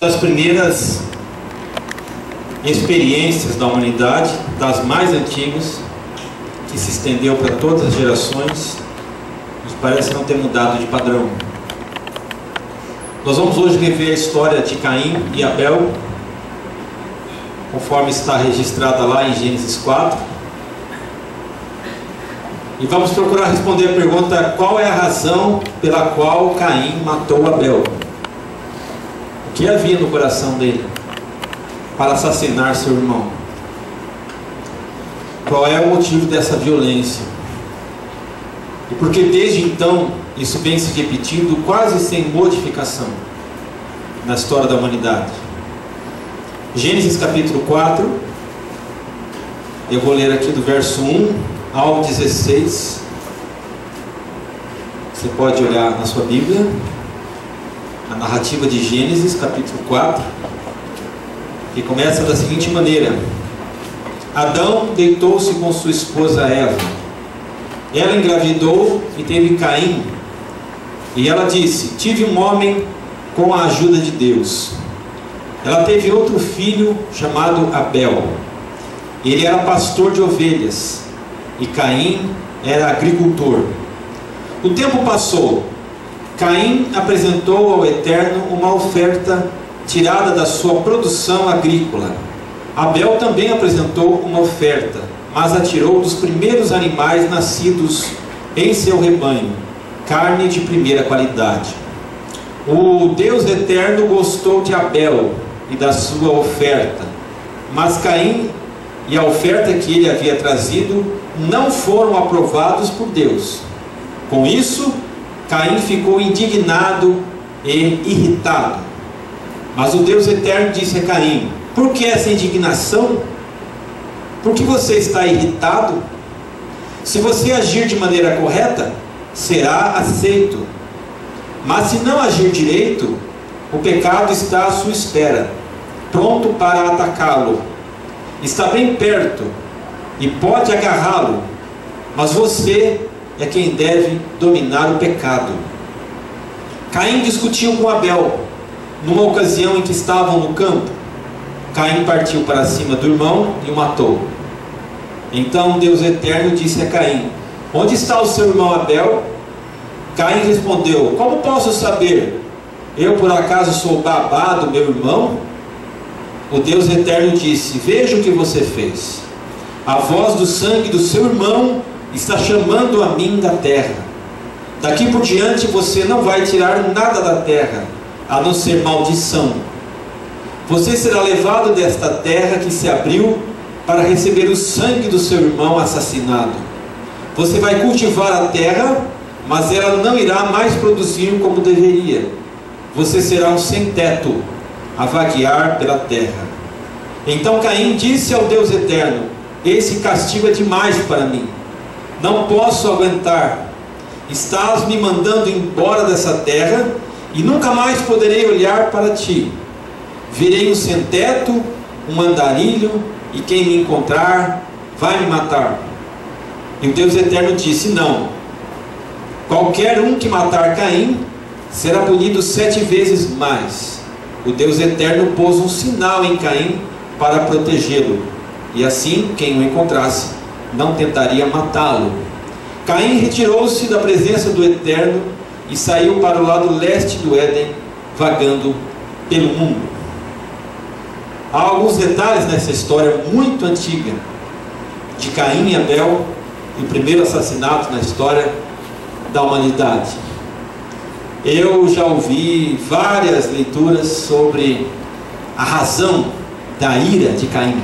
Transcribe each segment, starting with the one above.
Das primeiras experiências da humanidade, das mais antigas, que se estendeu para todas as gerações, nos parece não ter mudado de padrão. Nós vamos hoje rever a história de Caim e Abel, conforme está registrada lá em Gênesis 4. E vamos procurar responder a pergunta: qual é a razão pela qual Caim matou Abel? O que havia no coração dele para assassinar seu irmão? Qual é o motivo dessa violência? E porque desde então isso vem se repetindo quase sem modificação na história da humanidade. Gênesis capítulo 4, eu vou ler aqui do verso 1 ao 16. Você pode olhar na sua Bíblia a narrativa de Gênesis capítulo 4, que começa da seguinte maneira: Adão deitou-se com sua esposa Eva. Ela engravidou e teve Caim. E ela disse: tive um homem com a ajuda de Deus. Ela teve outro filho chamado Abel. Ele era pastor de ovelhas e Caim era agricultor. O tempo passou. Caim apresentou ao Eterno uma oferta tirada da sua produção agrícola. Abel também apresentou uma oferta, mas a tirou dos primeiros animais nascidos em seu rebanho, carne de primeira qualidade. O Deus Eterno gostou de Abel e da sua oferta, mas Caim e a oferta que ele havia trazido não foram aprovados por Deus. Com isso, Caim ficou indignado e irritado. Mas o Deus Eterno disse a Caim: por que essa indignação? Por que você está irritado? Se você agir de maneira correta, será aceito. Mas se não agir direito, o pecado está à sua espera, pronto para atacá-lo. Está bem perto e pode agarrá-lo, mas você é quem deve dominar o pecado. Caim discutiu com Abel numa ocasião em que estavam no campo. Caim partiu para cima do irmão e o matou. Então Deus Eterno disse a Caim: onde está o seu irmão Abel? Caim respondeu: como posso saber? Eu por acaso sou babá do meu irmão? O Deus Eterno disse: veja o que você fez. A voz do sangue do seu irmão está chamando a mim da terra. Daqui por diante você não vai tirar nada da terra, a não ser maldição. Você será levado desta terra que se abriu para receber o sangue do seu irmão assassinado. Você vai cultivar a terra, mas ela não irá mais produzir como deveria. Você será um sem-teto, a vaguear pela terra. Então Caim disse ao Deus Eterno: esse castigo é demais para mim. Não posso aguentar. Estás me mandando embora dessa terra e nunca mais poderei olhar para ti. Virei um sem-teto, um andarilho, e quem me encontrar vai me matar. E o Deus Eterno disse: não. Qualquer um que matar Caim será punido 7 vezes mais. O Deus Eterno pôs um sinal em Caim para protegê-lo, e assim quem o encontrasse não tentaria matá-lo. Caim retirou-se da presença do Eterno e saiu para o lado leste do Éden, vagando pelo mundo. Há alguns detalhes nessa história muito antiga de Caim e Abel, o primeiro assassinato na história da humanidade. Eu já ouvi várias leituras sobre a razão da ira de Caim.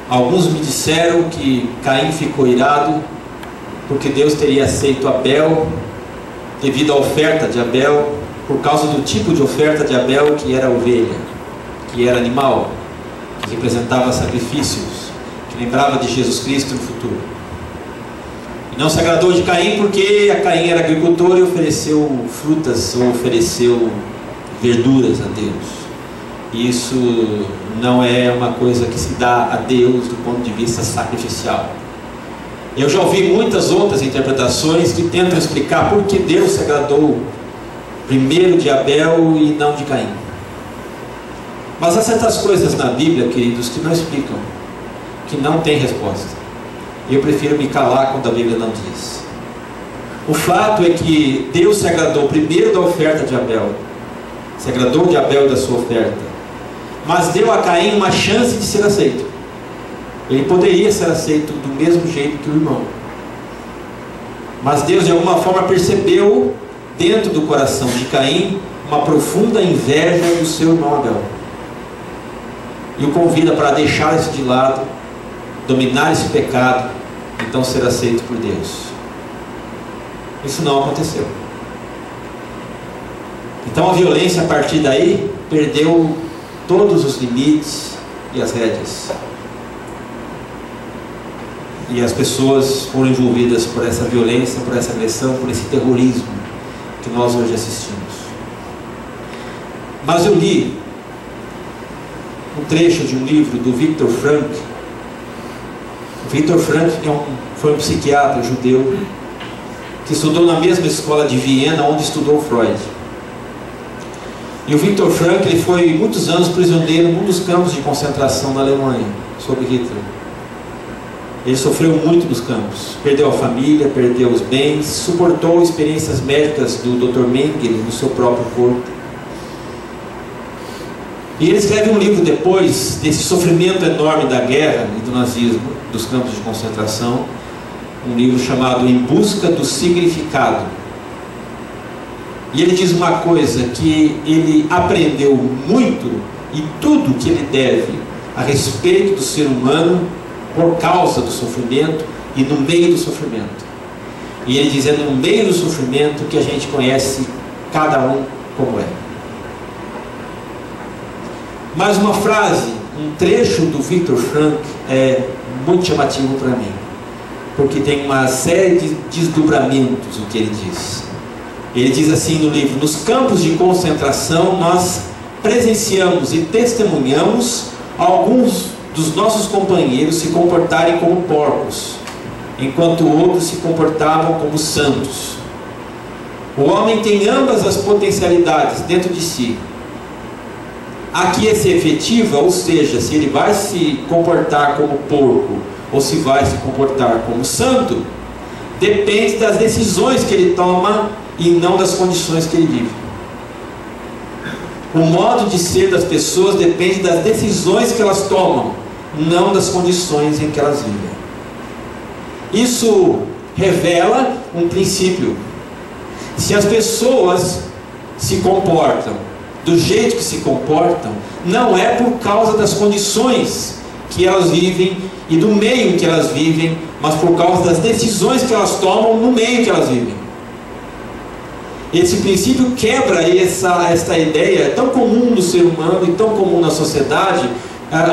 Alguns me disseram que Caim ficou irado porque Deus teria aceito Abel devido à oferta de Abel, por causa do tipo de oferta de Abel, que era ovelha, que era animal, que representava sacrifícios, que lembrava de Jesus Cristo no futuro. E não se agradou de Caim porque a Caim era agricultor e ofereceu frutas ou ofereceu verduras a Deus. Isso não é uma coisa que se dá a Deus do ponto de vista sacrificial. Eu já ouvi muitas outras interpretações que tentam explicar por que Deus se agradou primeiro de Abel e não de Caim. Mas há certas coisas na Bíblia, queridos, que não explicam, que não tem resposta. E eu prefiro me calar quando a Bíblia não diz. O fato é que Deus se agradou primeiro da oferta de Abel, se agradou de Abel e da sua oferta, mas deu a Caim uma chance de ser aceito. Ele poderia ser aceito do mesmo jeito que o irmão, mas Deus de alguma forma percebeu dentro do coração de Caim uma profunda inveja do seu irmão Abel, e o convida para deixar isso de lado, dominar esse pecado, então ser aceito por Deus. Isso não aconteceu. Então a violência a partir daí perdeu todos os limites e as rédeas. E as pessoas foram envolvidas por essa violência, por essa agressão, por esse terrorismo que nós hoje assistimos. Mas eu li um trecho de um livro do Viktor Frankl. O Viktor Frankl foi um psiquiatra judeu que estudou na mesma escola de Viena onde estudou Freud. E o Viktor Frankl ele foi muitos anos prisioneiro num dos campos de concentração na Alemanha, sob Hitler. Ele sofreu muito nos campos, perdeu a família, perdeu os bens, suportou experiências médicas do Dr. Mengele no seu próprio corpo. E ele escreve um livro depois desse sofrimento enorme da guerra e do nazismo, dos campos de concentração, um livro chamado Em Busca do Significado. E ele diz uma coisa, que ele aprendeu muito e tudo que ele deve a respeito do ser humano por causa do sofrimento e no meio do sofrimento. E ele diz, é no meio do sofrimento que a gente conhece cada um como é. Mais uma frase, um trecho do Viktor Frankl é muito chamativo para mim, porque tem uma série de desdobramentos o que ele diz. Ele diz assim no livro: nos campos de concentração nós presenciamos e testemunhamos alguns dos nossos companheiros se comportarem como porcos, enquanto outros se comportavam como santos. O homem tem ambas as potencialidades dentro de si. Aqui é se efetiva, ou seja, se ele vai se comportar como porco ou se vai se comportar como santo, depende das decisões que ele toma e não das condições que ele vive. O modo de ser das pessoas depende das decisões que elas tomam, não das condições em que elas vivem. Isso revela um princípio. Se as pessoas se comportam do jeito que se comportam, não é por causa das condições que elas vivem e do meio em que elas vivem, mas por causa das decisões que elas tomam no meio que elas vivem. Esse princípio quebra essa ideia tão comum no ser humano e tão comum na sociedade,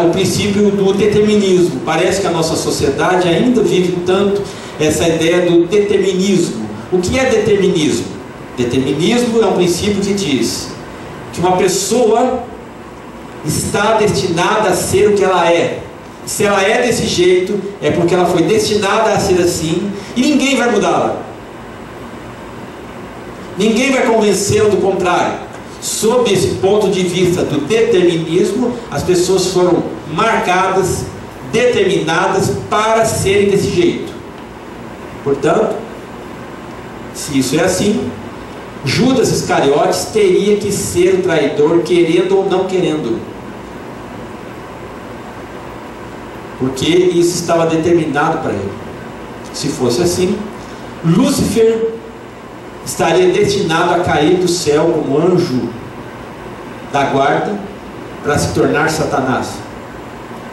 o princípio do determinismo. Parece que a nossa sociedade ainda vive tanto essa ideia do determinismo. O que é determinismo? Determinismo é um princípio que diz que uma pessoa está destinada a ser o que ela é. Se ela é desse jeito, é porque ela foi destinada a ser assim, e ninguém vai mudá-la. Ninguém vai convencê-la do contrário. Sob esse ponto de vista do determinismo, as pessoas foram marcadas, determinadas para serem desse jeito. Portanto, se isso é assim, Judas Iscariotes teria que ser o traidor, querendo ou não querendo, porque isso estava determinado para ele. Se fosse assim, Lúcifer estaria destinado a cair do céu como anjo da guarda para se tornar Satanás.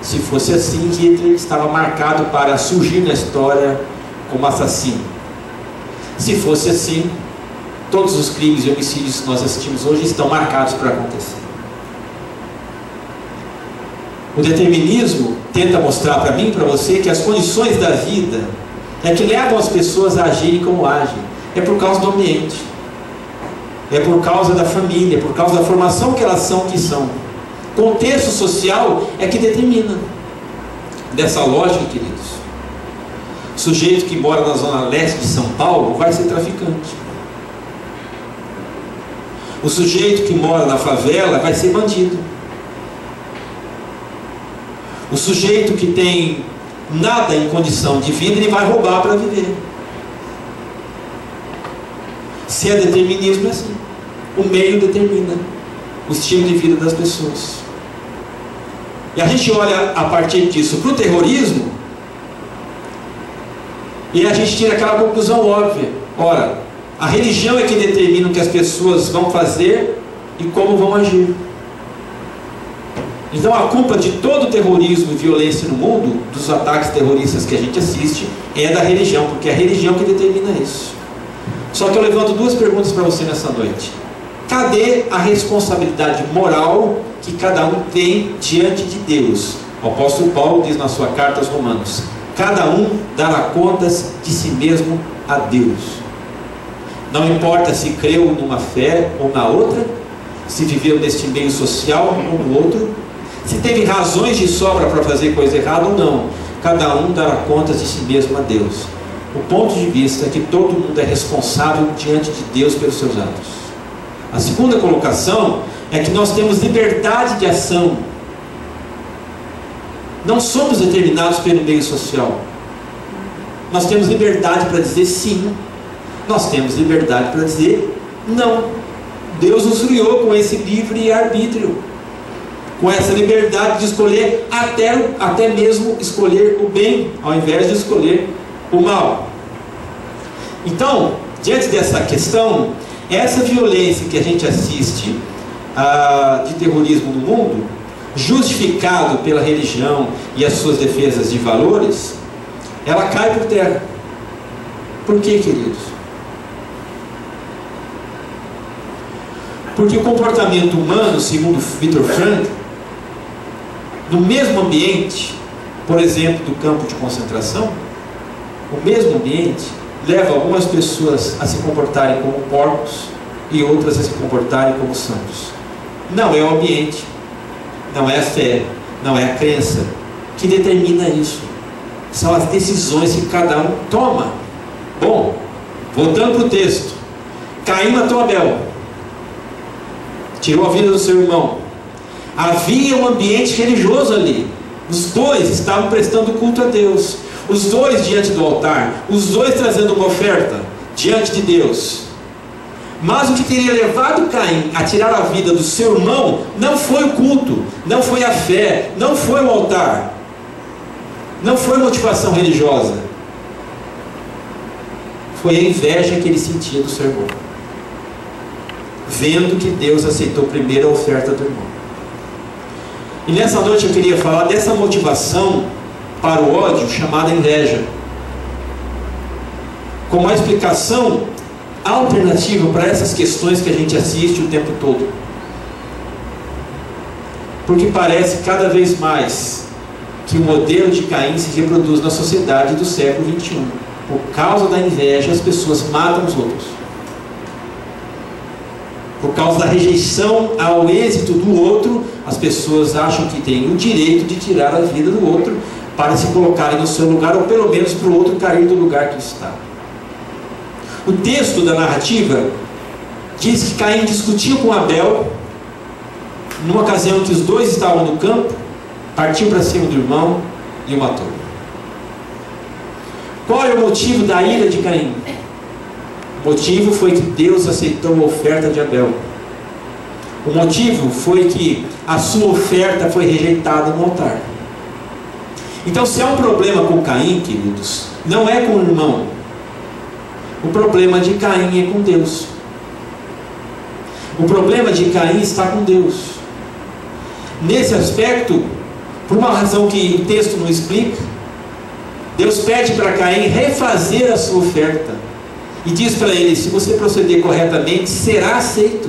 Se fosse assim, Hitler estava marcado para surgir na história como assassino. Se fosse assim, todos os crimes e homicídios que nós assistimos hoje estão marcados para acontecer. O determinismo tenta mostrar para mim e para você que as condições da vida é que levam as pessoas a agirem como agem. É por causa do ambiente, é por causa da família, é por causa da formação que elas são o que são. Contexto social é que determina. Dessa lógica, queridos, o sujeito que mora na zona leste de São Paulo vai ser traficante. O sujeito que mora na favela vai ser bandido. O sujeito que tem nada em condição de vida, ele vai roubar para viver. Se é determinismo, é assim. O meio determina o estilo de vida das pessoas. E a gente olha a partir disso para o terrorismo, e a gente tira aquela conclusão óbvia. Ora, a religião é que determina o que as pessoas vão fazer e como vão agir. Então a culpa de todo o terrorismo e violência no mundo, dos ataques terroristas que a gente assiste, é da religião, porque é a religião que determina isso. Só que eu levanto duas perguntas para você nessa noite. Cadê a responsabilidade moral que cada um tem diante de Deus? O apóstolo Paulo diz na sua carta aos Romanos: cada um dará contas de si mesmo a Deus. Não importa se creu numa fé ou na outra, se viveu neste meio social ou no outro, se teve razões de sobra para fazer coisa errada ou não, cada um dará contas de si mesmo a Deus. O ponto de vista é que todo mundo é responsável diante de Deus pelos seus atos. A segunda colocação é que nós temos liberdade de ação. Não somos determinados pelo meio social. Nós temos liberdade para dizer sim. Nós temos liberdade para dizer não. Deus nos criou com esse livre arbítrio, com essa liberdade de escolher, até mesmo escolher o bem, ao invés de escolher o mal. Então, diante dessa questão, essa violência que a gente assiste de terrorismo no mundo, justificado pela religião e as suas defesas de valores, ela cai por terra. Por quê, queridos? Porque o comportamento humano, segundo Viktor Frankl, no mesmo ambiente, por exemplo, do campo de concentração, o mesmo ambiente leva algumas pessoas a se comportarem como porcos e outras a se comportarem como santos. Não é o ambiente, não é a fé, não é a crença que determina isso. São as decisões que cada um toma. Bom, voltando para o texto, Caim matou Abel, tirou a vida do seu irmão. Havia um ambiente religioso ali. Os dois estavam prestando culto a Deus, os dois diante do altar, os dois trazendo uma oferta diante de Deus. Mas o que teria levado Caim a tirar a vida do seu irmão não foi o culto, não foi a fé, não foi o altar, não foi motivação religiosa. Foi a inveja que ele sentia do seu irmão, vendo que Deus aceitou primeiro a oferta do irmão. E nessa noite eu queria falar dessa motivação para o ódio chamada inveja, como uma explicação alternativa para essas questões que a gente assiste o tempo todo. Porque parece cada vez mais que o modelo de Caim se reproduz na sociedade do século XXI. Por causa da inveja, as pessoas matam os outros. Por causa da rejeição ao êxito do outro, as pessoas acham que têm o direito de tirar a vida do outro para se colocarem no seu lugar, ou pelo menos para o outro cair do lugar que está. O texto da narrativa diz que Caim discutiu com Abel, numa ocasião que os dois estavam no campo, partiu para cima do irmão e o matou. Qual é o motivo da ira de Caim? O motivo foi que Deus aceitou a oferta de Abel. O motivo foi que a sua oferta foi rejeitada no altar. Então, se há um problema com Caim, queridos, não é com o irmão. O problema de Caim é com Deus. O problema de Caim está com Deus. Nesse aspecto, por uma razão que o texto não explica, Deus pede para Caim refazer a sua oferta. E diz para ele: se você proceder corretamente, será aceito.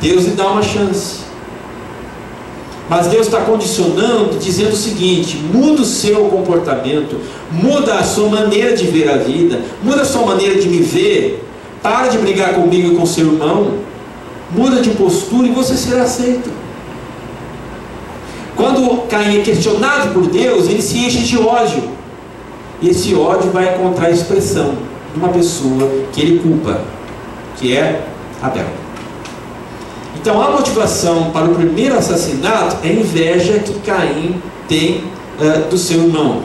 Deus lhe dá uma chance. Mas Deus está condicionando, dizendo o seguinte: muda o seu comportamento, muda a sua maneira de ver a vida, muda a sua maneira de me ver, para de brigar comigo e com seu irmão, muda de postura e você será aceito. Quando Caim é questionado por Deus, ele se enche de ódio. E esse ódio vai encontrar expressão de uma pessoa que ele culpa, que é Abel. E Então a motivação para o primeiro assassinato é a inveja que Caim tem do seu irmão.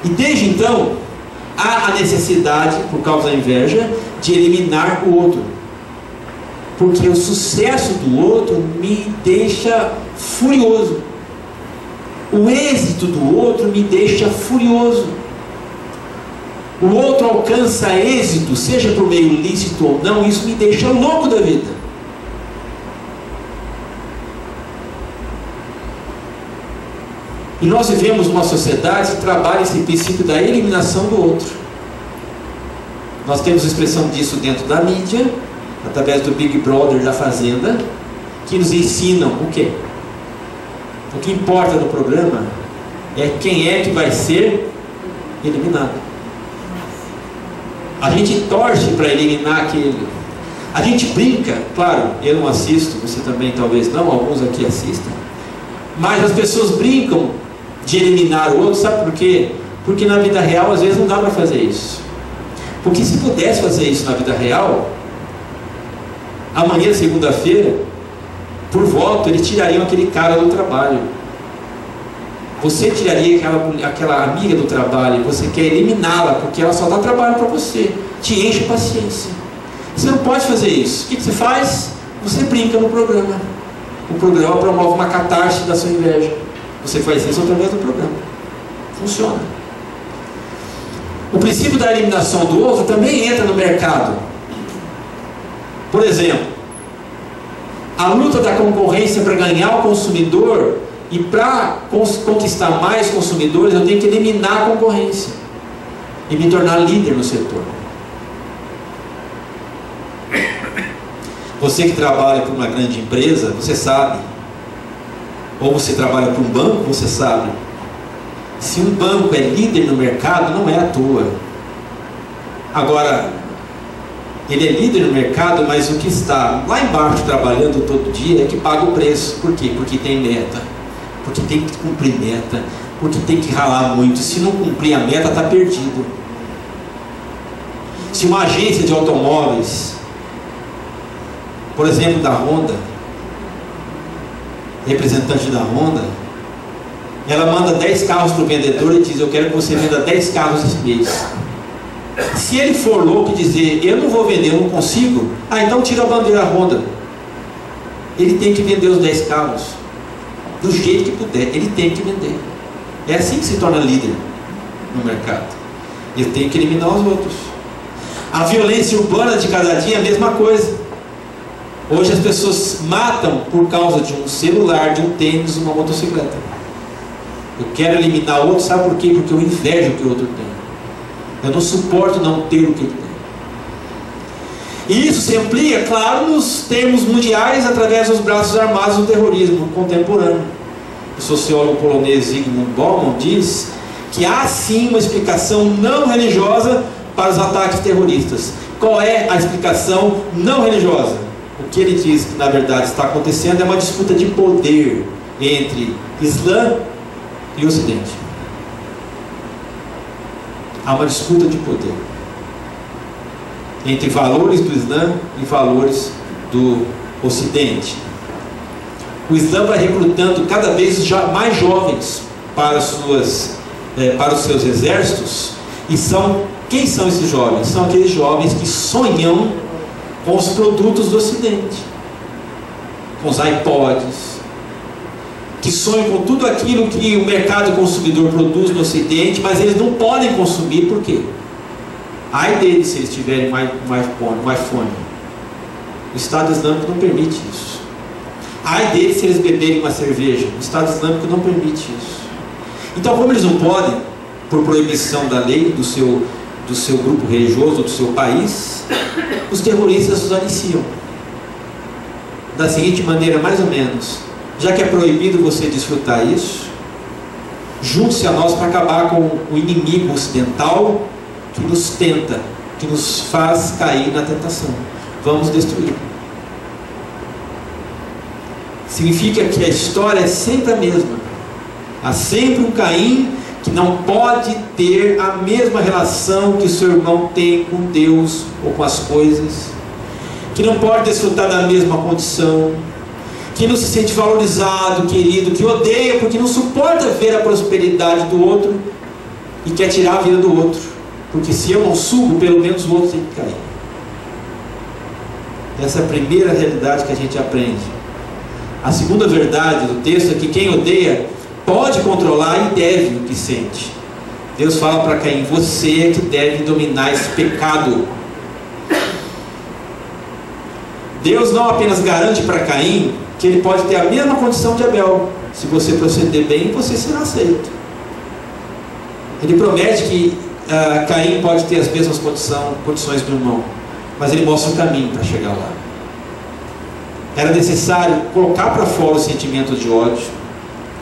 E desde então há a necessidade, por causa da inveja, de eliminar o outro, porque o sucesso do outro me deixa furioso, o êxito do outro me deixa furioso. O outro alcança êxito, seja por meio lícito ou não, isso me deixa louco da vida. E nós vivemos uma sociedade que trabalha esse princípio da eliminação do outro. Nós temos expressão disso dentro da mídia, através do Big Brother da Fazenda, que nos ensinam o quê? O que importa no programa é quem é que vai ser eliminado. A gente torce para eliminar aquele. A gente brinca, claro, eu não assisto, você também talvez não, alguns aqui assistem, mas as pessoas brincam de eliminar o outro, sabe por quê? Porque na vida real às vezes não dá para fazer isso. Porque se pudesse fazer isso na vida real, amanhã, segunda-feira, por voto, eles tirariam aquele cara do trabalho. Você tiraria aquela amiga do trabalho, você quer eliminá-la, porque ela só dá trabalho para você, te enche a paciência. Você não pode fazer isso. O que você faz? Você brinca no programa. O programa promove uma catarse da sua inveja. Você faz isso através do programa. Funciona. O princípio da eliminação do outro também entra no mercado. Por exemplo, a luta da concorrência para ganhar o consumidor, e para conquistar mais consumidores eu tenho que eliminar a concorrência e me tornar líder no setor. Você que trabalha para uma grande empresa, você sabe, ou você trabalha para um banco, você sabe, se um banco é líder no mercado, não é à toa. Agora, ele é líder no mercado, mas o que está lá embaixo trabalhando todo dia é que paga o preço. Por quê? Porque tem meta, porque tem que cumprir meta, porque tem que ralar muito. Se não cumprir a meta, está perdido. Se uma agência de automóveis, por exemplo da Honda, representante da Honda, ela manda 10 carros para o vendedor e diz: eu quero que você venda 10 carros esse mês. Se ele for louco e dizer: eu não vou vender, eu não consigo, então tira a bandeira Honda. Ele tem que vender os 10 carros do jeito que puder, ele tem que vender. É assim que se torna líder no mercado. Ele tem que eliminar os outros. A violência urbana de cada dia é a mesma coisa. Hoje as pessoas matam por causa de um celular, de um tênis, uma motocicleta. Eu quero eliminar o outro, sabe por quê? Porque eu invejo o que o outro tem. Eu não suporto não ter o que ele tem. E isso se amplia, claro, nos termos mundiais, através dos braços armados do terrorismo contemporâneo. O sociólogo polonês Zygmunt Bauman diz que há sim uma explicação não religiosa para os ataques terroristas. Qual é a explicação não religiosa? O que ele diz que na verdade está acontecendo é uma disputa de poder entre Islã e Ocidente. Há uma disputa de poder entre valores do Islã e valores do Ocidente. O Islã vai recrutando cada vez mais jovens para os seus exércitos. E quem são esses jovens? São aqueles jovens que sonham com os produtos do Ocidente, com os iPods, que sonham com tudo aquilo que o mercado consumidor produz no Ocidente, mas eles não podem consumir. Por quê? Ai deles se eles tiverem um iPhone. O Estado Islâmico não permite isso. Ai deles se eles beberem uma cerveja. O Estado Islâmico não permite isso. Então, como eles não podem, por proibição da lei do seu grupo religioso, do seu país, os terroristas os aliciam da seguinte maneira, mais ou menos: já que é proibido você desfrutar isso, junte-se a nós para acabar com o inimigo ocidental que nos tenta, que nos faz cair na tentação. Vamos destruir. Significa que a história é sempre a mesma. Há sempre um Caim que não pode ter a mesma relação que o seu irmão tem com Deus ou com as coisas. que não pode desfrutar da mesma condição, que não se sente valorizado, querido, que odeia porque não suporta ver a prosperidade do outro e quer tirar a vida do outro, porque se eu não subo, pelo menos o outro tem que cair. Essa é a primeira realidade que a gente aprende. A segunda verdade do texto é que quem odeia pode controlar e deve o que sente. Deus fala para Caim: você é que deve dominar esse pecado. Deus não apenas garante para Caim que ele pode ter a mesma condição de Abel. Se você proceder bem, você será aceito. Ele promete que Caim pode ter as mesmas condições do irmão, mas ele mostra o caminho para chegar lá. Era necessário colocar para fora o sentimento de ódio,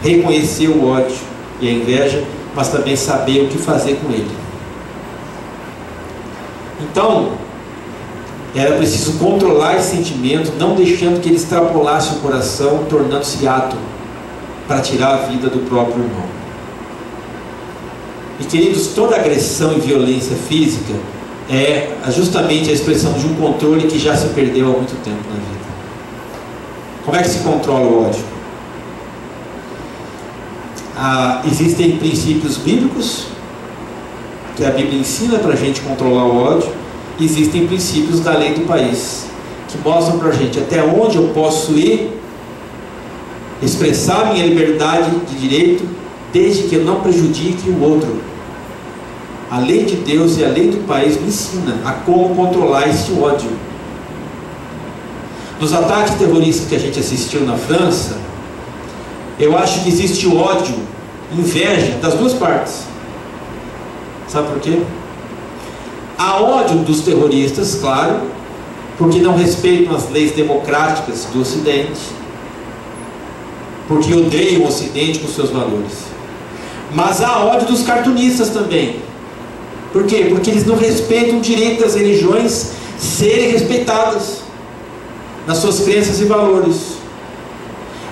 reconhecer o ódio e a inveja, mas também saber o que fazer com ele. Então, era preciso controlar esse sentimento, não deixando que ele extrapolasse o coração, tornando-se ato para tirar a vida do próprio irmão. E queridos, toda agressão e violência física é justamente a expressão de um controle que já se perdeu há muito tempo na vida. Como é que se controla o ódio? Existem princípios bíblicos que a Bíblia ensina para a gente controlar o ódio. Existem princípios da lei do país que mostram para a gente até onde eu posso ir, expressar minha liberdade de direito, desde que eu não prejudique o outro. A lei de Deus e a lei do país me ensina a como controlar esse ódio. Nos ataques terroristas que a gente assistiu na França, eu acho que existe ódio, inveja das duas partes. Sabe por quê? Há ódio dos terroristas, claro, porque não respeitam as leis democráticas do Ocidente, porque odeiam o Ocidente com seus valores. Mas há ódio dos cartunistas também. Por quê? Porque eles não respeitam o direito das religiões serem respeitadas nas suas crenças e valores.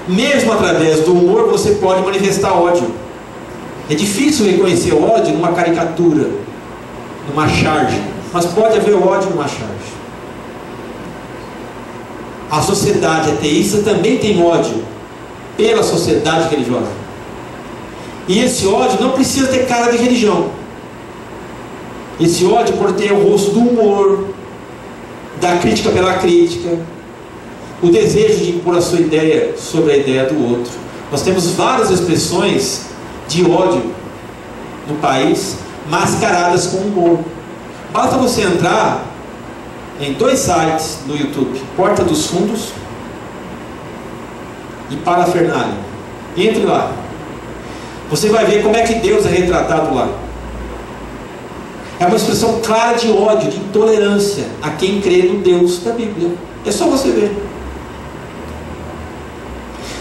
Mesmo através do humor você pode manifestar ódio. É difícil reconhecer ódio numa caricatura, numa charge, mas pode haver ódio numa charge. A sociedade ateísta também tem ódio pela sociedade religiosa. E esse ódio não precisa ter cara de religião. Esse ódio pode ter o rosto do humor, da crítica pela crítica, o desejo de impor a sua ideia sobre a ideia do outro. Nós temos várias expressões de ódio no país, mascaradas com humor. Basta você entrar em 2 sites no YouTube, Porta dos Fundos e Parafernália. Entre lá. Você vai ver como é que Deus é retratado lá. É uma expressão clara de ódio, de intolerância a quem crê no Deus da Bíblia. É só você ver.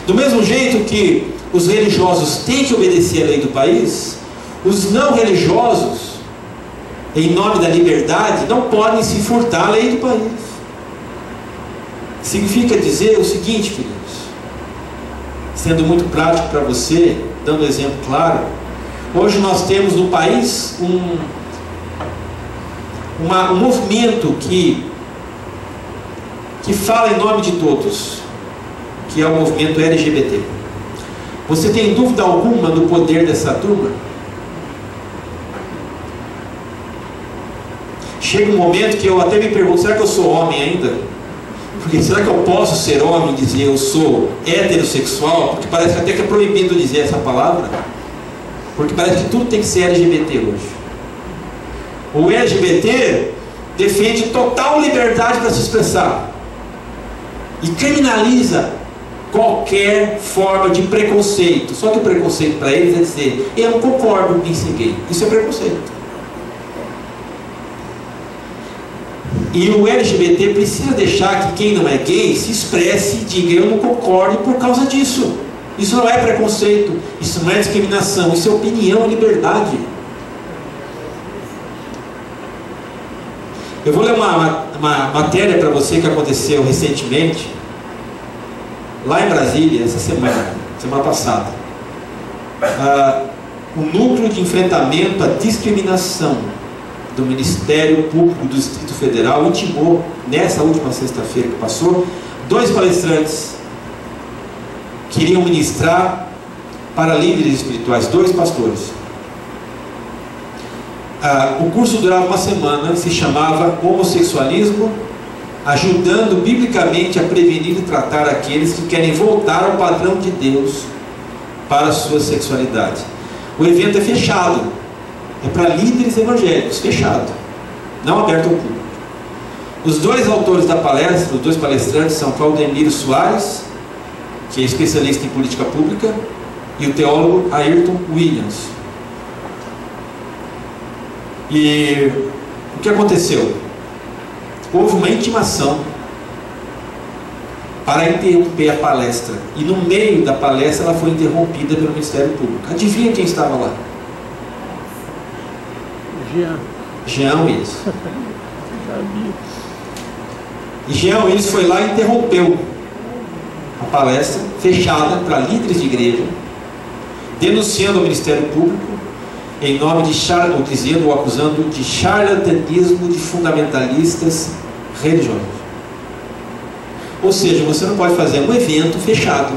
Do mesmo jeito que os religiosos têm que obedecer à lei do país, os não religiosos, em nome da liberdade, não podem se furtar à lei do país. Significa dizer o seguinte, queridos, sendo muito prático para você, dando um exemplo claro, hoje nós temos no país um movimento que fala em nome de todos, que é o movimento LGBT. Você tem dúvida alguma do poder dessa turma? Chega um momento que eu até me pergunto, será que eu sou homem ainda? Porque será que eu posso ser homem e dizer eu sou heterossexual? Porque parece até que é proibido dizer essa palavra. Porque parece que tudo tem que ser LGBT hoje. O LGBT defende total liberdade para se expressar e criminaliza qualquer forma de preconceito. Só que o preconceito para eles é dizer, eu não concordo em ser gay. Isso é preconceito. E o LGBT precisa deixar que quem não é gay se expresse e diga, eu não concordo por causa disso. Isso não é preconceito, isso não é discriminação, isso é opinião e liberdade. Eu vou ler uma matéria para você que aconteceu recentemente, lá em Brasília, essa semana passada. O Núcleo de Enfrentamento à Discriminação do Ministério Público do Distrito Federal intimou, nessa última sexta-feira que passou, 2 palestrantes que iriam ministrar para líderes espirituais, 2 pastores. O curso durava uma semana, se chamava Homossexualismo, ajudando biblicamente a prevenir e tratar aqueles que querem voltar ao padrão de Deus para a sua sexualidade. O evento é fechado, é para líderes evangélicos, fechado, não aberto ao público. Os 2 autores da palestra, os 2 palestrantes, são Claudemiro Soares, que é especialista em política pública, e o teólogo Ayrton Williams. E o que aconteceu? Houve uma intimação para interromper a palestra, e no meio da palestra ela foi interrompida pelo Ministério Público. Adivinha quem estava lá? Jean Willis. E Jean Willis foi lá e interrompeu a palestra, fechada para líderes de igreja, denunciando o Ministério Público em nome de dizendo ou acusando de charlatanismo de fundamentalistas religiosos. Ou seja, você não pode fazer um evento fechado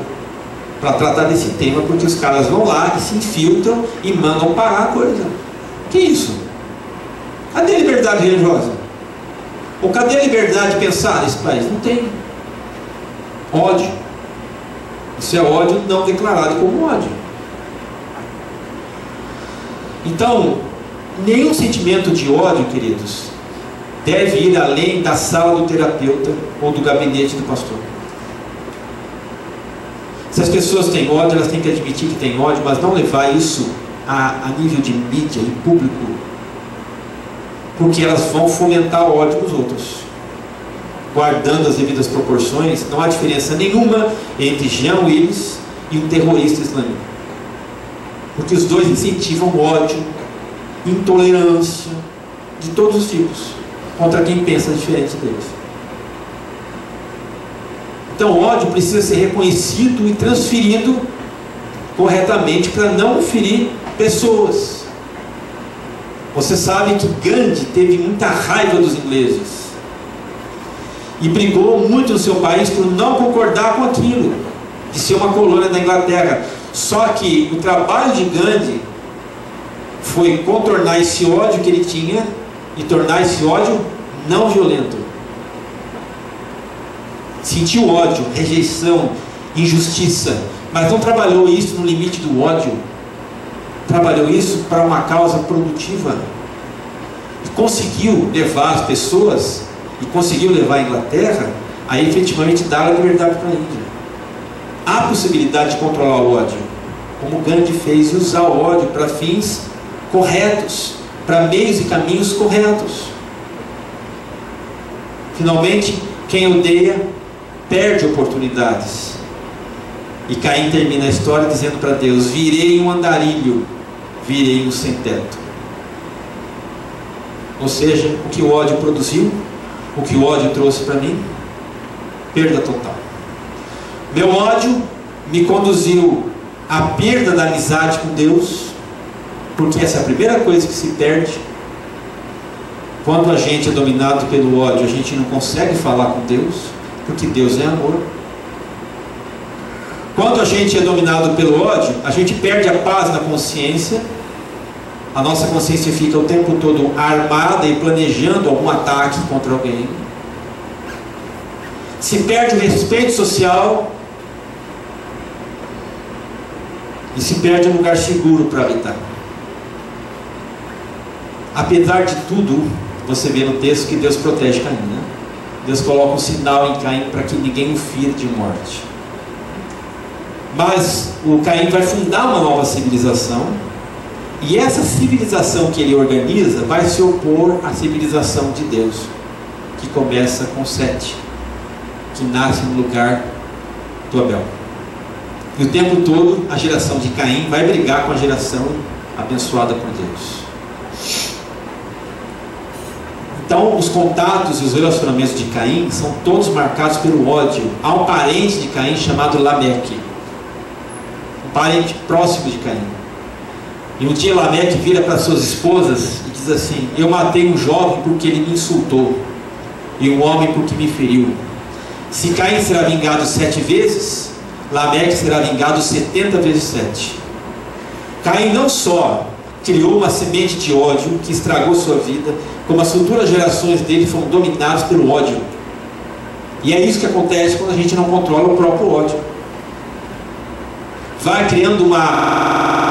para tratar desse tema, porque os caras vão lá e se infiltram e mandam parar a coisa. Que isso? Cadê a liberdade religiosa? Ou cadê a liberdade de pensar nesse país? Não tem. Ódio. Isso é ódio não declarado como ódio. Então, nenhum sentimento de ódio, queridos, deve ir além da sala do terapeuta ou do gabinete do pastor. Se as pessoas têm ódio, elas têm que admitir que têm ódio, mas não levar isso a nível de mídia e público, porque elas vão fomentar o ódio dos outros. Guardando as devidas proporções, não há diferença nenhuma entre Jean Willis e um terrorista islâmico, porque os 2 incentivam ódio, intolerância de todos os tipos contra quem pensa diferente deles. Então o ódio precisa ser reconhecido e transferido corretamente para não ferir pessoas. Você sabe que Gandhi teve muita raiva dos ingleses e brigou muito no seu país por não concordar com aquilo, de ser uma colônia da Inglaterra. Só que o trabalho de Gandhi foi contornar esse ódio que ele tinha e tornar esse ódio não violento. Sentiu ódio, rejeição, injustiça, mas não trabalhou isso no limite do ódio. Trabalhou isso para uma causa produtiva. E conseguiu levar as pessoas, e conseguiu levar a Inglaterra a efetivamente dar a liberdade para a Índia. Há possibilidade de controlar o ódio, como Gandhi fez, e usar o ódio para fins corretos, para meios e caminhos corretos. Finalmente, quem odeia perde oportunidades. E Caim termina a história dizendo para Deus: virei um andarilho, virei um sem teto. Ou seja, o que o ódio produziu, o que o ódio trouxe para mim, perda total. Meu ódio me conduziu à perda da amizade com Deus, porque essa é a primeira coisa que se perde. Quando a gente é dominado pelo ódio, a gente não consegue falar com Deus, porque Deus é amor. Quando a gente é dominado pelo ódio, a gente perde a paz na consciência. A nossa consciência fica o tempo todo armada e planejando algum ataque contra alguém. Se perde o respeito social e se perde um lugar seguro para habitar. Apesar de tudo, você vê no texto que Deus protege Caim, né? Deus coloca um sinal em Caim para que ninguém o fira de morte. Mas o Caim vai fundar uma nova civilização, e essa civilização que ele organiza vai se opor à civilização de Deus, que começa com Sete, que nasce no lugar do Abel. E o tempo todo a geração de Caim vai brigar com a geração abençoada por Deus. Então os contatos e os relacionamentos de Caim são todos marcados pelo ódio. Há um parente de Caim chamado Lameque, um parente próximo de Caim. E um dia Lameque vira para suas esposas e diz assim: eu matei um jovem porque ele me insultou, e um homem porque me feriu. Se Caim será vingado 7 vezes, Lameque será vingado 70 vezes 7. Caim não só criou uma semente de ódio que estragou sua vida, como as futuras gerações dele foram dominadas pelo ódio. E é isso que acontece quando a gente não controla o próprio ódio. Vai criando uma